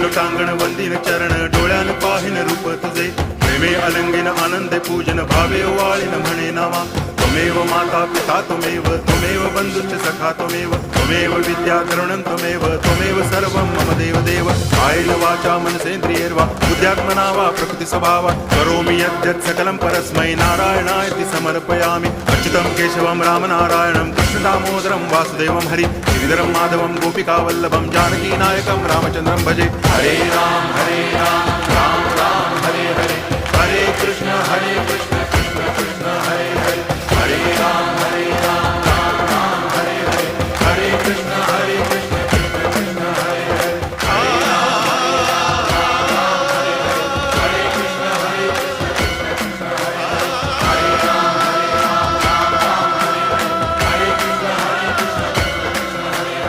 लोटांगण वंदिन चरण डोळ्यान पाहिन रूप तुझे प्रेमे अलंगिन आनंदे पूजन भावे वाळीन म्हणे नामा त्वमेव माता पिता त्वमेव बंधुश्च सखा त्वमेव विद्या द्रवणं त्वमेव सर्वं मम देव कायेन वाचा मनसेन्द्रियैर्वा बुद्ध्यात्मना वा प्रकृति स्वभावात् करोमि यद्यत् सकलं परस्मै नारायणायति समर्पयामि अच्युतं केशवं रामनारायणं कृष्णदामोदरं वासुदेवं हरि गिरिधरं माधवं गोपिकावल्लभं जानकीनायकं रामचन्द्रं भजे हरे राम राम राम हरे हरे हरे कृष्ण